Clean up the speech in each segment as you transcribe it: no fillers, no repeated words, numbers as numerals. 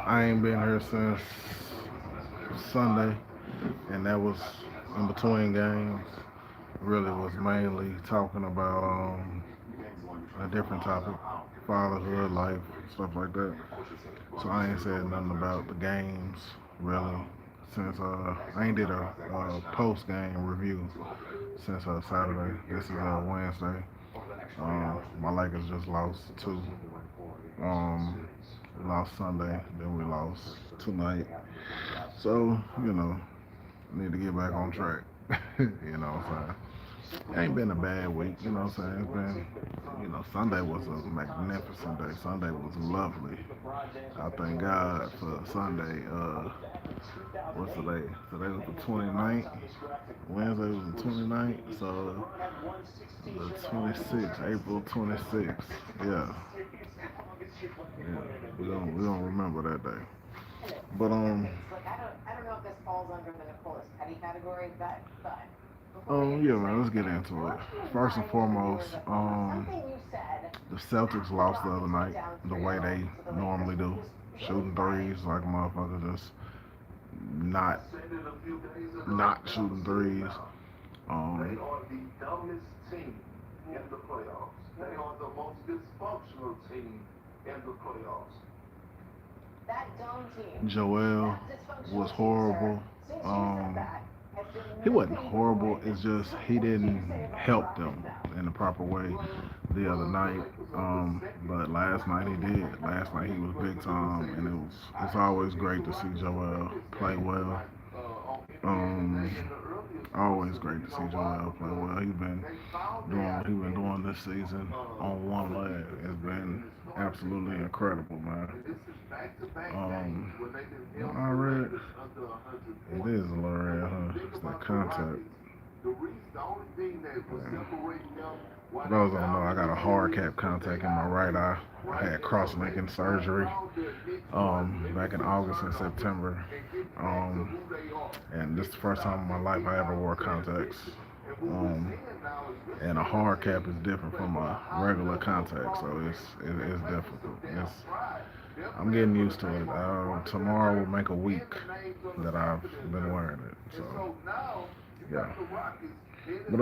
I ain't been here since Sunday, and that was in between games. Really was mainly talking about a different topic, fatherhood, life, stuff like that. So I ain't said nothing about the games really since I ain't did a post game review since Saturday. This is Wednesday. My Lakers just lost two. We lost Sunday, then we lost tonight. So need to get back on track. You know what I'm saying? It ain't been a bad week, you know what I'm saying? It's been, Sunday was a magnificent day. Sunday was lovely. I thank God for Sunday. What's today? Today was the 29th. Wednesday was the 29th. So the 26th, April 26th. Yeah, yeah. We don't remember that day. But yeah, man, let's get into it. First and foremost, the Celtics lost the other night the way they normally do, shooting threes like a motherfucker, just not not shooting threes. Um, Joel was horrible. Um, he wasn't horrible. It's just he didn't help them in the proper way the other night. But last night he did. Last night he was big time, and it's always great to see Joel play well. Um, Always great to see Joel play well. He's been doing this season on one leg. It's been absolutely incredible, man. Um, I read it is a little red, huh? It's that contact. Man. For those that don't know, I got a hard cap contact in my right eye. I had cross-linking surgery back in August and September. Um, and this is the first time in my life I ever wore contacts. Um, and a hard cap is different from a regular contact, so it's difficult. I'm getting used to it. Tomorrow will make a week that I've been wearing it. So yeah. But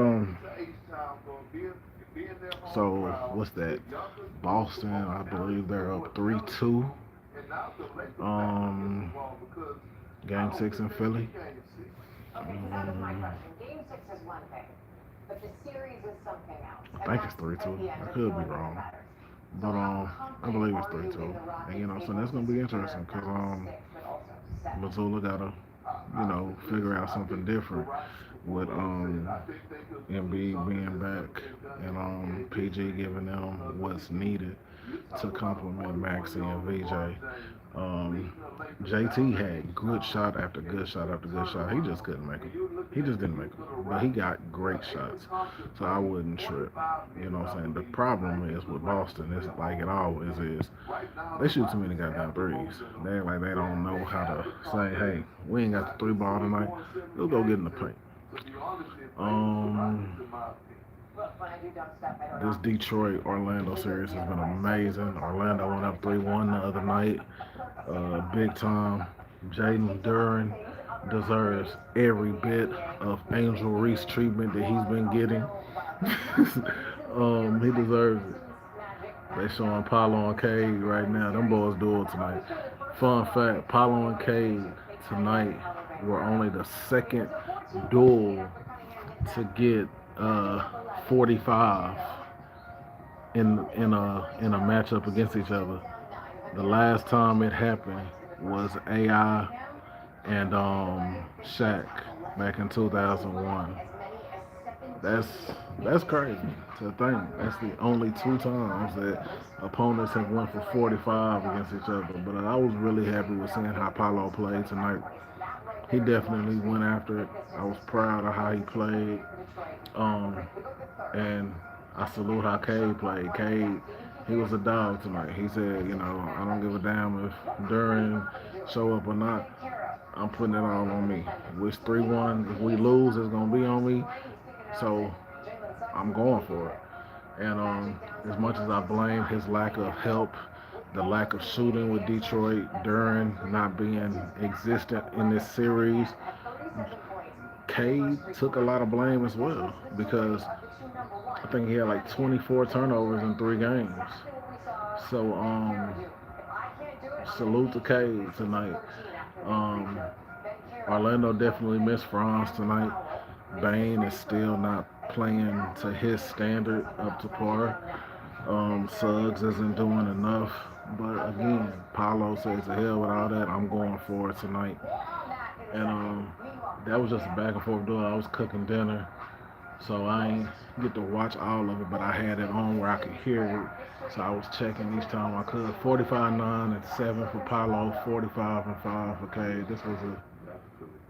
so what's that? Boston, I believe they're up 3-2. Um, Game six in Philly. I think it's 3-2. I could be wrong, but I believe it's 3-2. And so that's gonna be interesting because Missoula gotta figure out something different with Embiid being back and PG giving them what's needed to complement Maxi and VJ. Um, JT had good shot after good shot after good shot. He just couldn't make them. He just didn't make them. But he got great shots. So I wouldn't trip. You know what I'm saying? The problem is with Boston, it's like it always is. They shoot too many goddamn threes. They act like they don't know how to say, hey, we ain't got the three ball tonight. Let's go get in the paint. Um, this Detroit Orlando series has been amazing. Orlando went up 3-1 the other night. Big time. Jaden Duran deserves every bit of Angel Reese treatment that he's been getting. He deserves it. They showing Paulo and Cade right now. Them boys do it tonight. Fun fact: Paulo and Cade tonight were only the second duel to get 45 in a matchup against each other. The last time it happened was AI and Shaq back in 2001. That's that's crazy to think. That's the only two times that opponents have went for 45 against each other. But I was really happy with seeing how Paulo played tonight. He definitely went after it. I was proud of how he played. Um, and I salute how Cade played. Cade, he was a dog tonight. He said, I don't give a damn if Duran show up or not. I'm putting it all on me. Which 3-1, if we lose, it's gonna be on me. So I'm going for it. And as much as I blame his lack of help the lack of shooting with Detroit during not being existent in this series, Cade took a lot of blame as well because I think he had like 24 turnovers in 3 games. So salute to Cade tonight. Um, Orlando definitely missed Franz tonight. Bane is still not playing to his standard up to par. Suggs isn't doing enough. But again, Paulo says to hell with all that. I'm going for it tonight. And that was just a back and forth duel. I was cooking dinner, so I ain't get to watch all of it, but I had it on where I could hear it. So I was checking each time I could. 45-9 and 7 for Paulo, 45 and 5 for Cade. This was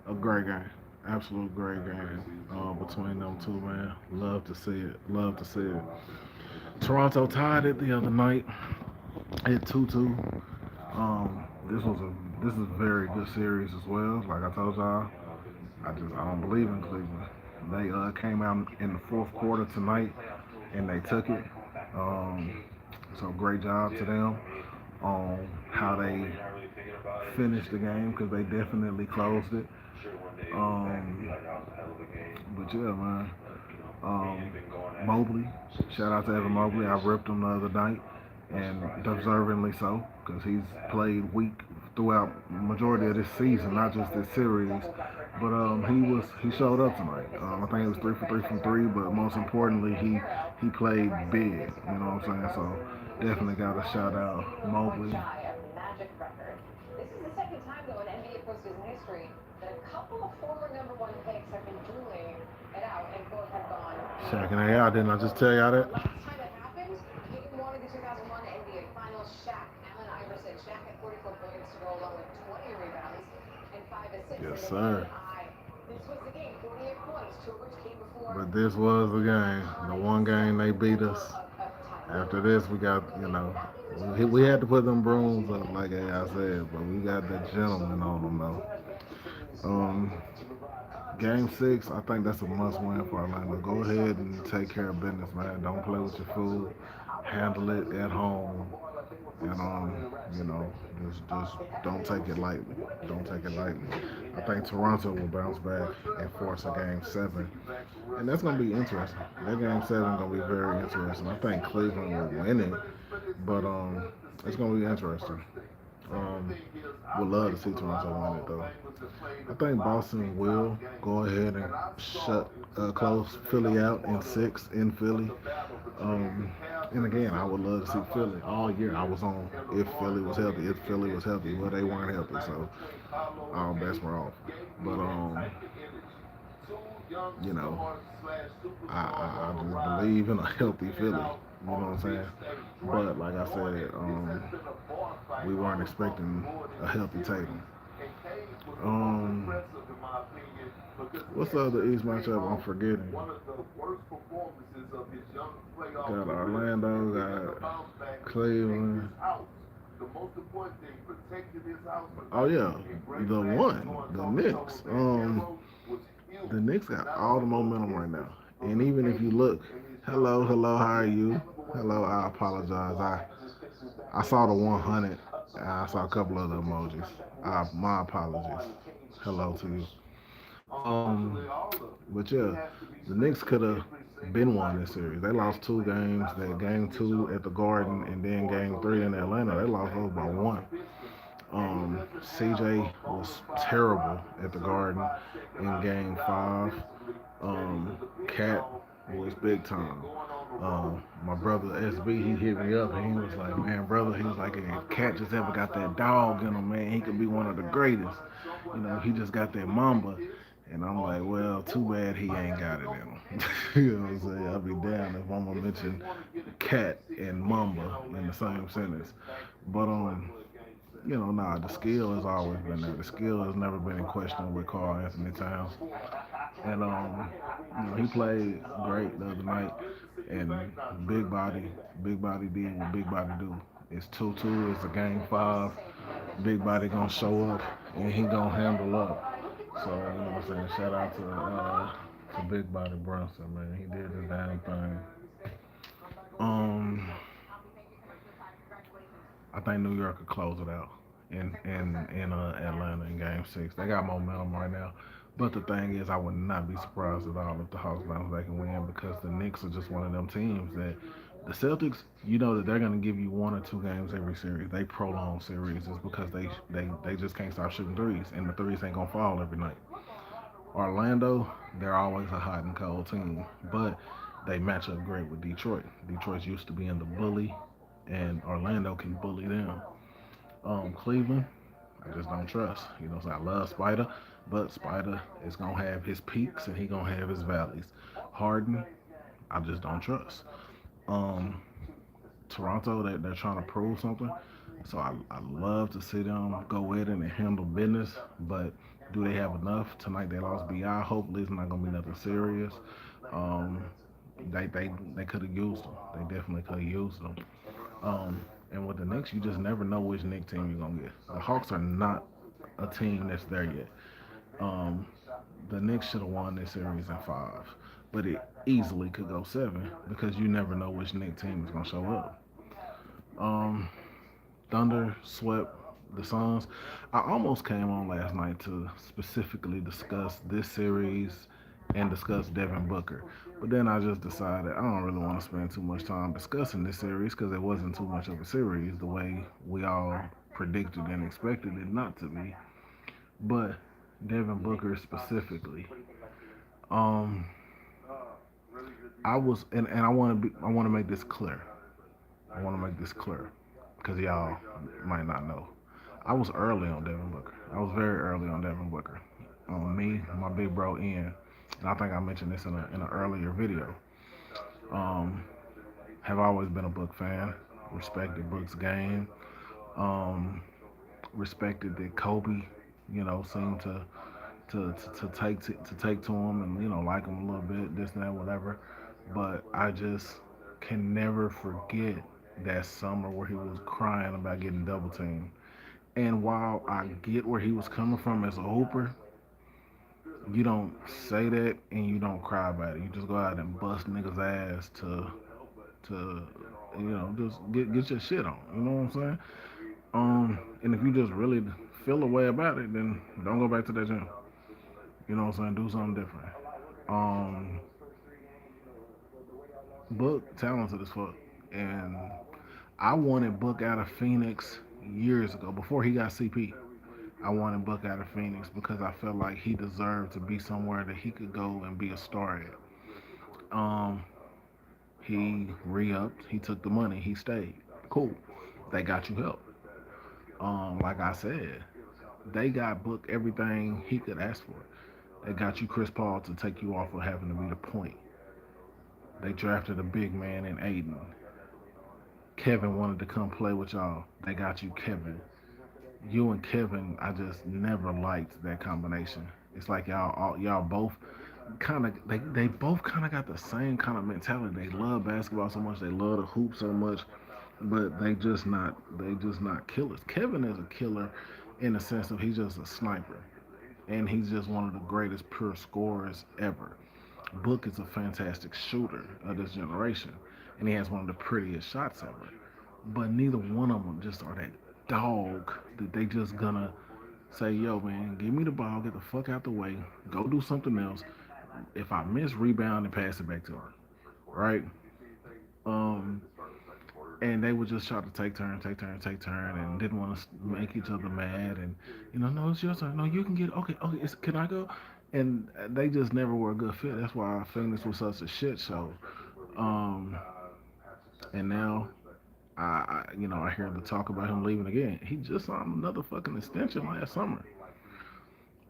a great game. Absolute great game between them two, man. Love to see it. Love to see it. Toronto tied it the other night at 2-2. This is a very good series as well. Like I told y'all, I don't believe in Cleveland. They came out in the fourth quarter tonight and they took it. Um, so great job to them on how they finished the game because they definitely closed it. Um, but yeah, man. Um, Mobley, shout out to Evan Mobley. I ripped him the other night, and deservingly so, because he's played weak throughout majority of this season, not just this series. But he showed up tonight. I think it was 3 for 3 from three, but most importantly he played big. You know what I'm saying? So definitely got a shout out Mobley. Checking it out, didn't I just tell y'all that? Yes, sir. But this was the game. The one game they beat us. After this, we got, we had to put them brooms up, like I said, but we got the gentleman on them, though. Game 6, I think that's a must win for Orlando. Go ahead and take care of business, man. Don't play with your food. Handle it at home. And just don't take it lightly. Don't take it lightly. I think Toronto will bounce back and force a game 7, and that's gonna be interesting. That game 7 gonna be very interesting. I think Cleveland will win it, but it's gonna be interesting. Um, would love to see Toronto win it though. I think Boston will go ahead and close Philly out in 6 in Philly. Um, and again, I would love to see Philly all year. I was on if Philly was healthy, if Philly was healthy. Well, they weren't healthy, so all bets were off. But you know, I just believe in a healthy Philly. You know what I'm saying? But like I said, we weren't expecting a healthy Tatum. Um, what's the other East matchup I'm forgetting? Got Orlando, got Cleveland. Oh yeah, the Knicks. The Knicks got all the momentum right now. And even if you look, hello, how are you? Hello, I apologize. I saw the 100. I saw a couple of the emojis. My apologies. Hello to you. But yeah, the Knicks could have been won this series. They lost 2 games. That game 2 at the Garden, and then game 3 in Atlanta. They lost those by 1. CJ was terrible at the Garden in game 5. Cat was big time. My brother SB, he hit me up and he was like, man, brother, he was like, if Cat just ever got that dog in him, man, he could be one of the greatest. He just got that mamba. And I'm like, well, too bad he ain't got it in him. You know what I'm saying? I'll be damned if I'm gonna mention Cat and Mamba in the same sentence. But nah, the skill has always been there. The skill has never been in question with Karl Anthony Towns. And he played great the other night. And big body did what big body do. It's 2-2. It's a game 5. Big body gonna show up and he gonna handle up. So what I'm saying, shout out to Big Body Brunson, man. He did his damn thing. Um, I think New York could close it out in Atlanta in Game 6. They got momentum right now. But the thing is, I would not be surprised at all if the Hawks bounce back and win because the Knicks are just one of them teams that the Celtics, you know that they're going to give you 1 or 2 games every series. They prolong series is because they just can't stop shooting threes, and the threes ain't going to fall every night. Orlando, they're always a hot and cold team, but they match up great with Detroit. Detroit's used to being the bully, and Orlando can bully them. Cleveland, I just don't trust. You know, so I love Spider, but Spider is gonna have his peaks and he gonna have his valleys. Harden, I just don't trust. Um, Toronto, they're trying to prove something, so I love to see them go in and handle business, but do they have enough tonight? They lost Bi. Hopefully, it's not gonna be nothing serious. Um, they could have used them. They definitely could have used them. Um, and with the Knicks, you just never know which Knicks team you're gonna get. The Hawks are not a team that's there yet. Um, the Knicks should have won this series in 5, but it easily could go 7 because you never know which Knicks team is gonna show up. Um, Thunder swept the Suns. I almost came on last night to specifically discuss this series and discuss Devin Booker. But then I just decided I don't really want to spend too much time discussing this series because it wasn't too much of a series the way we all predicted and expected it not to be. But Devin Booker specifically, um, and I want to make this clear. I want to make this clear because y'all might not know. I was early on Devin Booker. I was very early on Devin Booker. Me, my big bro Ian, and I think I mentioned this in an earlier video. Um, have always been a Book fan. Respected Book's game. Um, respected that Kobe, seemed to take to him and like him a little bit, this and that, whatever. But I just can never forget that summer where he was crying about getting double teamed. And while I get where he was coming from as a hooper, you don't say that and you don't cry about it. You just go out and bust niggas ass to just get your shit on. You know what I'm saying? And if you just really feel a way about it, then don't go back to that gym. You know what I'm saying? Do something different. Um, Book talented as fuck, and I wanted Book out of Phoenix years ago before he got CP. I wanted Book out of Phoenix because I felt like he deserved to be somewhere that he could go and be a star at. He re-upped. He took the money. He stayed. Cool. They got you help. Like I said, they got Book everything he could ask for. They got you Chris Paul to take you off of having to be the point. They drafted a big man in Aiden. Kevin wanted to come play with y'all. They got you Kevin. You and Kevin, I just never liked that combination. It's like y'all both kind of they both kind of got the same kind of mentality. They love basketball so much, they love the hoop so much, but they just not killers. Kevin is a killer in the sense of he's just a sniper, and he's just one of the greatest pure scorers ever. Book is a fantastic shooter of this generation, and he has one of the prettiest shots ever. But neither one of them just are that dog that they just gonna say, yo, man, give me the ball, get the fuck out the way, go do something else. If I miss, rebound and pass it back to her, right? Um, and they would just try to take turn, take turn, take turn, and didn't want to make each other mad. And no, it's your turn. No, you can get okay. Okay, can I go? And they just never were a good fit. That's why Phoenix was such a shit show. Um, and now I hear the talk about him leaving again. He just signed another fucking extension last summer.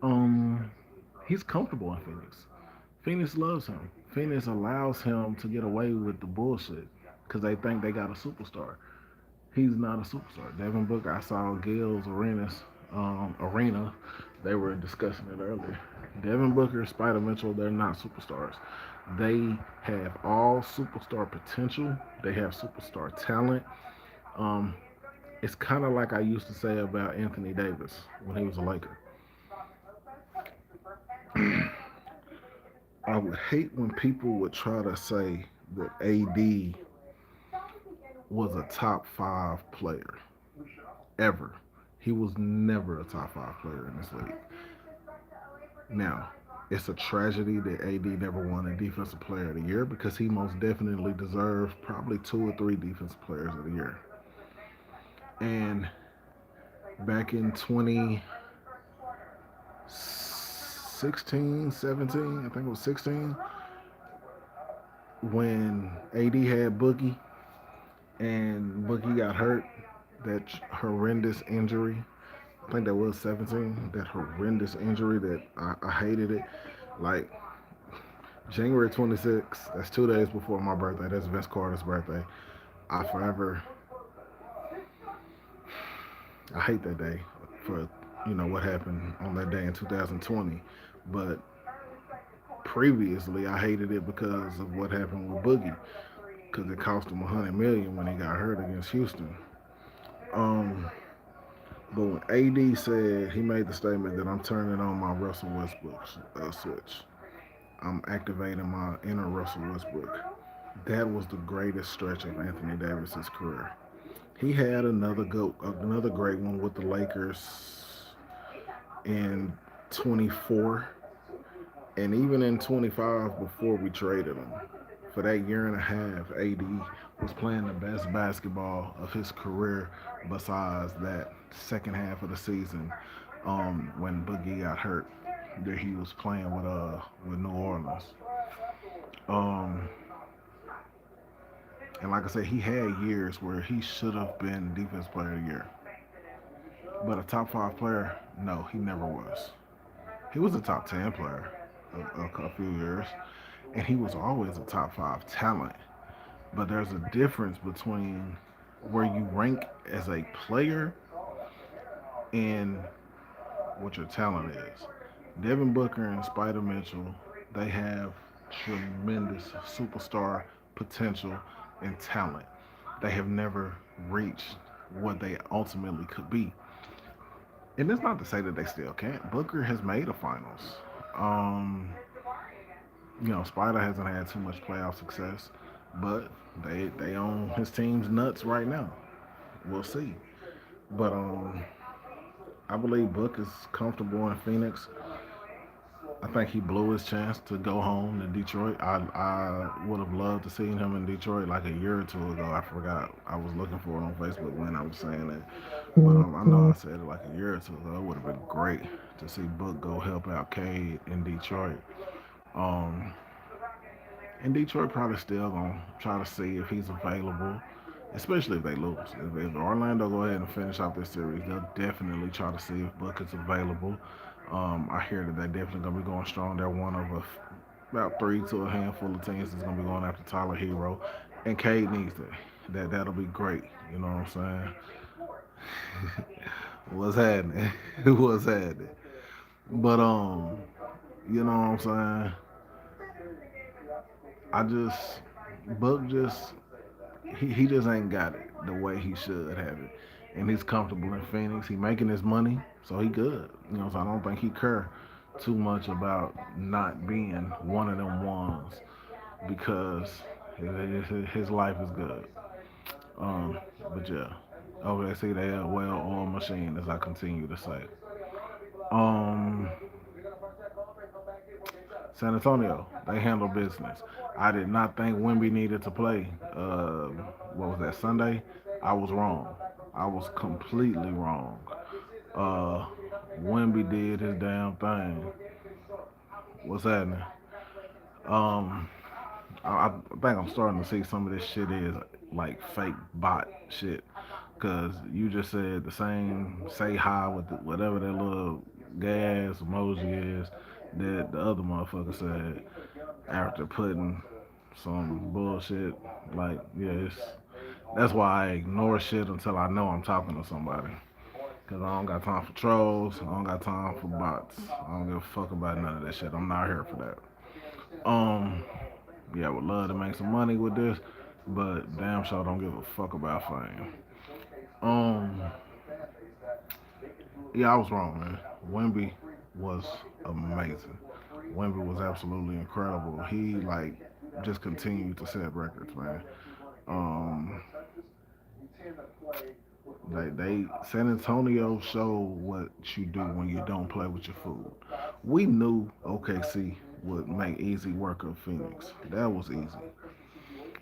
Um, he's comfortable in Phoenix. Phoenix loves him. Phoenix allows him to get away with the bullshit because they think they got a superstar. He's not a superstar. Devin Booker, I saw Gil's arena. They were discussing it earlier. Devin Booker, Spider Mitchell, they're not superstars. They have all superstar potential. They have superstar talent. Um, it's kind of like I used to say about Anthony Davis when he was a Laker. I would hate when people would try to say that AD was a top 5 player. ever. He was never a top five player in this league. Now, it's a tragedy that AD never won a Defensive Player of the Year because he most definitely deserved probably two or three Defensive Players of the Year. And back in 2016, 17, I think it was 16, when AD had Boogie and Boogie got hurt, that horrendous injury. I think that was 17. That horrendous injury that I hated it. Like January 26th, that's 2 days before my birthday. That's Vince Carter's birthday. I forever, I hate that day for what happened on that day in 2020. But previously, I hated it because of what happened with Boogie, because it cost him 100 million when he got hurt against Houston. Um, but when AD said he made the statement that I'm turning on my Russell Westbrook switch, I'm activating my inner Russell Westbrook. That was the greatest stretch of Anthony Davis's career. He had another great one with the Lakers in 24, and even in 25 before we traded him. For that year and a half, AD was playing the best basketball of his career. Besides that second half of the season, when Boogie got hurt, that he was playing with New Orleans. Um, and like I said, he had years where he should have been Defense Player of the Year. But a top five player, no, he never was. He was a top 10 player a few years, and he was always a top five talent. But there's a difference between where you rank as a player and what your talent is. Devin Booker and Spider Mitchell, they have tremendous superstar potential and talent. They have never reached what they ultimately could be. And it's not to say that they still can't. Booker has made a finals. Um, Spider hasn't had too much playoff success, but they own his team's nuts right now. We'll see. But I believe Book is comfortable in Phoenix. I think he blew his chance to go home to Detroit. I would have loved to see him in Detroit like a year or two ago. I forgot. I was looking for it on Facebook when I was saying that. But I know I said it like a year or two ago. It would have been great to see Book go help out Cade in Detroit. Um, and Detroit probably still gonna try to see if he's available, especially if they lose. If Orlando go ahead and finish out this series, they'll definitely try to see if Book is available. I hear that they're definitely gonna be going strong. They're one of about three to a handful of teams that's gonna be going after Tyler Hero, and Cade needs that. That'll be great. You know what I'm saying? What's happening? What's happening? But you know what I'm saying? I just Book just he just ain't got it the way he should have it. And he's comfortable in Phoenix. He making his money, so he good. So I don't think he care too much about not being one of them ones because his life is good. But yeah. Okay, see they a well-oiled machine, as I continue to say. Um, San Antonio, they handle business. I did not think Wimby needed to play. What was that, Sunday? I was wrong. I was completely wrong. Uh, Wimby did his damn thing. What's happening? Um, I think I'm starting to see some of this shit is like fake bot shit. Cause you just said the same say hi with whatever that little gas emoji is that the other motherfucker said after putting some bullshit. Like, yeah, that's why I ignore shit until I know I'm talking to somebody. Cause I don't got time for trolls. I don't got time for bots. I don't give a fuck about none of that shit. I'm not here for that. Yeah, I would love to make some money with this, but damn sure don't give a fuck about fame. Um, yeah, I was wrong, man. Wemby was amazing. Wemby was absolutely incredible. He like just continued to set records, man. Um, They San Antonio showed what you do when you don't play with your food. We knew OKC would make easy work of Phoenix. That was easy.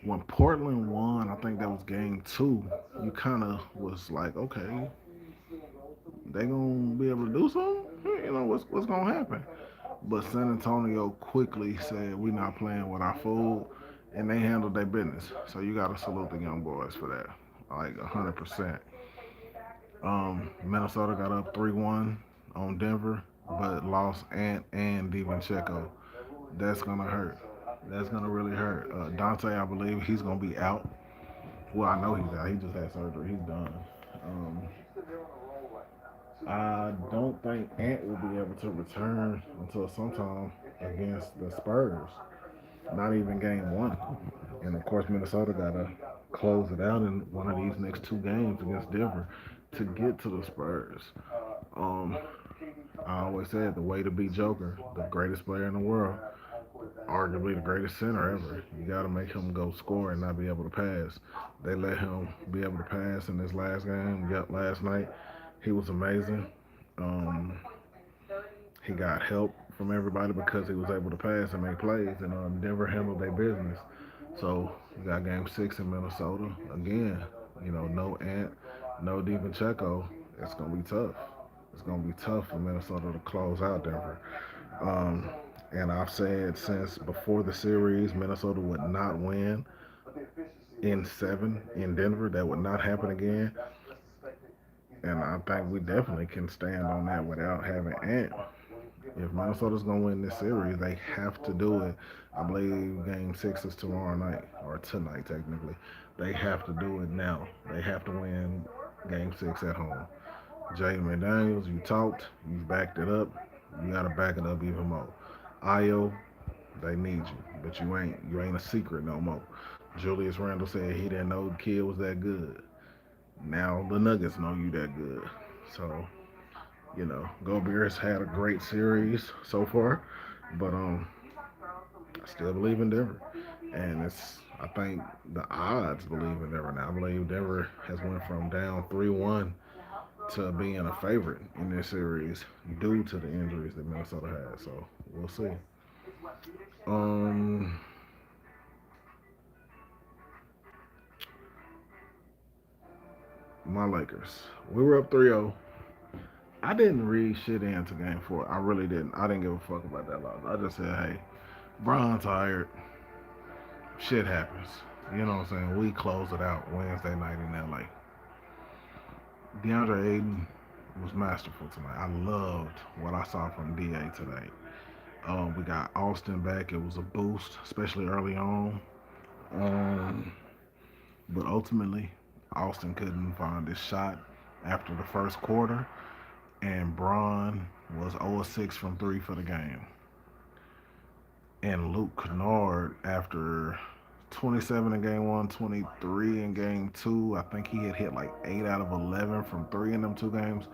When Portland won, I think that was game two. You kind of was like, okay, they gonna be able to do something. You know what's gonna happen. But San Antonio quickly said we not playing with our food, and they handled their business. So you gotta salute the young boys for that, like 100%. Minnesota got up 3-1 on Denver, but lost Ant and Checo. That's gonna hurt. That's gonna really hurt. Dante, I believe he's gonna be out. Well, I know he's out. He just had surgery. He's done. Um, I don't think Ant will be able to return until sometime against the Spurs. Not even game one. And of course, Minnesota got to close it out in one of these next two games against Denver to get to the Spurs. Um, I always said the way to beat Joker, the greatest player in the world, arguably the greatest center ever. You got to make him go score and not be able to pass. They let him be able to pass in this last game. Got last night. He was amazing. Um, he got help from everybody because he was able to pass and make plays, and Denver handled their business. So we got game six in Minnesota again. No Ant, no Checo. It's gonna be tough. It's gonna be tough for Minnesota to close out Denver. Um, and I've said since before the series, Minnesota would not win in seven in Denver. That would not happen again. And I think we definitely can stand on that without having Ant. If Minnesota's gonna win this series, they have to do it. I believe Game Six is tomorrow night or tonight, technically. They have to do it now. They have to win Game Six at home. Jaden McDaniels, you talked, you backed it up. You gotta back it up even more. Io, they need you, but you ain't a secret no more. Julius Randle said he didn't know the kid was that good. Now the Nuggets know you that good. So Go Bears had a great series so far, but I still believe in Denver, and I think the odds believe in Denver now. I believe Denver has went from down 3-1 to being a favorite in this series due to the injuries that Minnesota had. So we'll see. Um, my Lakers. We were up 3-0. I didn't read shit into game four. I really didn't. I didn't give a fuck about that loss. I just said, hey, Bron tired. Shit happens. You know what I'm saying? We closed it out Wednesday night in LA. DeAndre Ayton was masterful tonight. I loved what I saw from DA today. We got Austin back. It was a boost, especially early on. Um, but ultimately, Austin couldn't find his shot after the first quarter, and Braun was 0-6 from three for the game. And Luke Kennard, after 27 in game one, 23 in game two, I think he had hit like 8 out of 11 from three in them two games.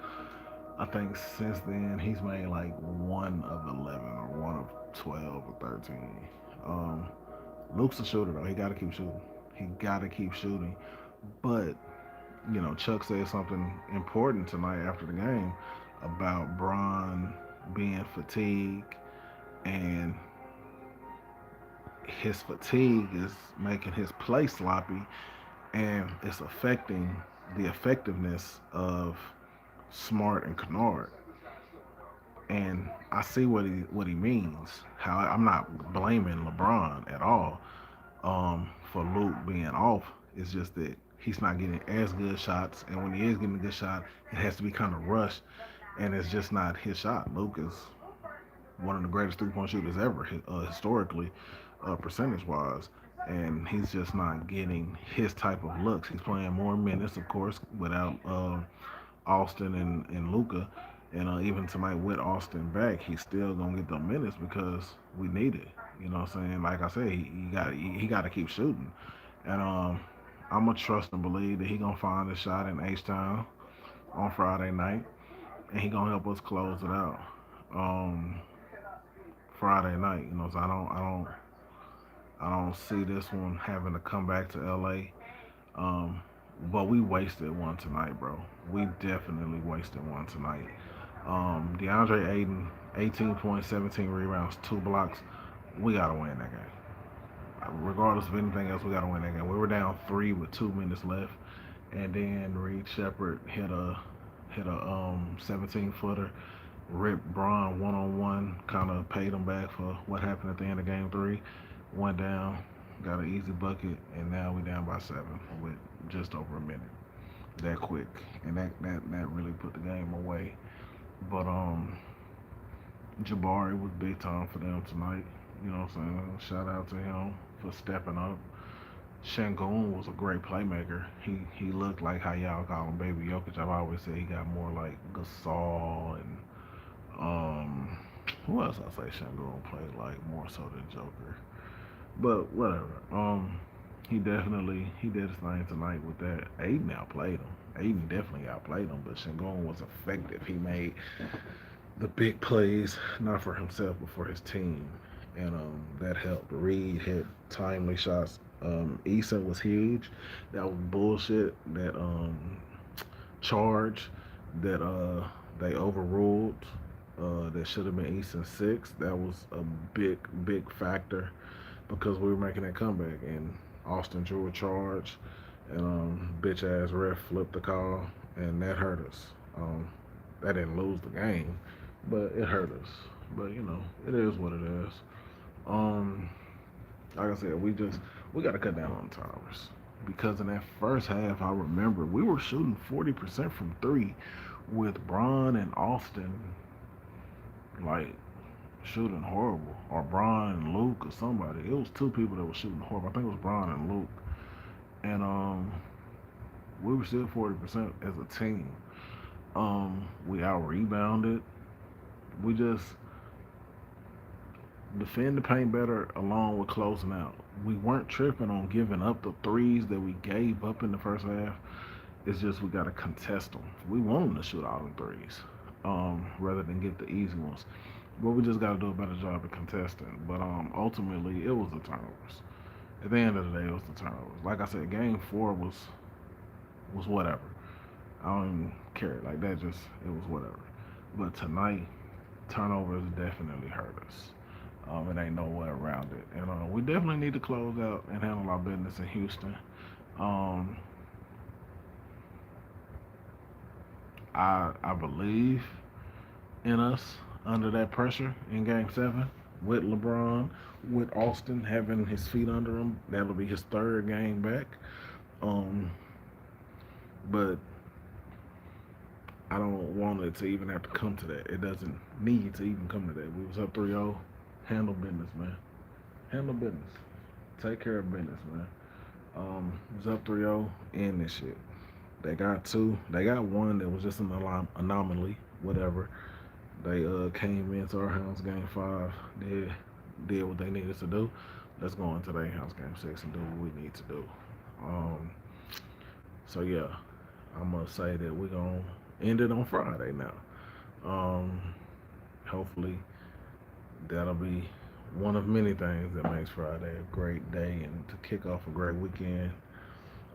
I think since then he's made like 1 of 11 or 1 of 12 or 13. Um, Luke's a shooter though. He got to keep shooting. He got to keep shooting. But Chuck said something important tonight after the game about Braun being fatigued, and his fatigue is making his play sloppy, and it's affecting the effectiveness of Smart and Kennard. And I see what he means. How I'm not blaming LeBron at all for Luke being off. It's just that he's not getting as good shots, and when he is getting a good shot, it has to be kind of rushed, and it's just not his shot. Luke is one of the greatest three-point shooters ever, historically, percentage-wise, and he's just not getting his type of looks. He's playing more minutes, of course, without Austin and Luca, and even tonight with Austin back, he's still gonna get the minutes because we need it. You know what I'm saying? Like I said, he got to keep shooting, and I'm gonna trust and believe that he gonna find a shot in H Town on Friday night, and he gonna help us close it out. Um, Friday night, so I don't see this one having to come back to LA. Um, But we wasted one tonight, bro. We definitely wasted one tonight. DeAndre Ayton, 18 points, 17 rebounds, 2 blocks. We gotta win that game. Regardless of anything else, we gotta win that game. We were down three with 2 minutes left, and then Reed Shepard hit a 17 footer. Rip Braun 1-on-1, kind of paid him back for what happened at the end of game three. Went down, got an easy bucket, and now we down by 7 with just over a minute. That quick, and that really put the game away. But Jabari was big time for them tonight. You know what I'm saying? Shout out to him for stepping up. Shangoon was a great playmaker. He looked like how y'all call him Baby Jokic. I've always said he got more like Gasol and who else I say Shangoon played like more so than Joker. But whatever. He did his thing tonight with that. Aiden outplayed him. Aiden definitely outplayed him, but Shangoon was effective. He made the big plays, not for himself, but for his team. And that helped. Reed hit timely shots. Issa was huge. That was bullshit. That charge that they overruled. That should have been Easton six. That was a big factor because we were making that comeback and Austin drew a charge and bitch ass ref flipped the call and that hurt us. That didn't lose the game, but it hurt us. But it is what it is. Um, like I said, we got to cut down on the turnovers because in that first half, I remember we were shooting 40% from three with Braun and Austin like shooting horrible, or Braun and Luke or somebody. It was two people that were shooting horrible. I think it was Braun and Luke, and we were still 40% as a team. We out rebounded. We just defend the paint better along with closing out. We weren't tripping on giving up the threes that we gave up in the first half. It's just we got to contest them. We want them to shoot all the threes rather than get the easy ones. But we just got to do a better job at contesting. But ultimately, it was the turnovers. At the end of the day, it was the turnovers. Like I said, game four was whatever. I don't even care. Like that, just it was whatever. But tonight, turnovers definitely hurt us. It ain't no way around it. And we definitely need to close out and handle our business in Houston. Um, I believe in us under that pressure in Game Seven with LeBron, with Austin having his feet under him. That'll be his third game back. Um, but I don't want it to even have to come to that. It doesn't need to even come to that. We was up 3-0. Handle business, man. Handle business. Take care of business, man. It was up 3-0. End this shit. They got two. They got one that was just an anomaly. Whatever. They came into our house game five. They did what they needed to do. Let's go into their house game six and do what we need to do. Um, so yeah, I'm gonna say that we're gonna end it on Friday now. Um, hopefully that'll be one of many things that makes Friday a great day and to kick off a great weekend.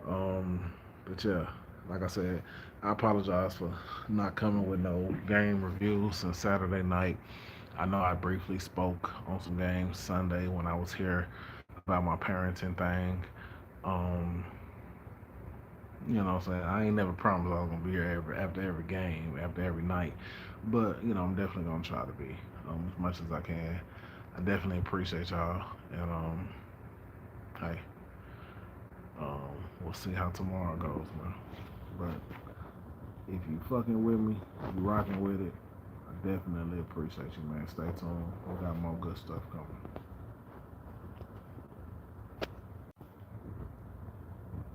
But yeah, like I said, I apologize for not coming with no game review since Saturday night. I know I briefly spoke on some games Sunday when I was here about my parenting thing. Um, what I'm saying? I ain't never promised I was gonna be here after every game, after every night. But, I'm definitely gonna try to be as much as I can. I definitely appreciate y'all. And hey, we'll see how tomorrow goes, man. But if you fucking with me, if you rocking with it, I definitely appreciate you, man. Stay tuned. We got more good stuff coming.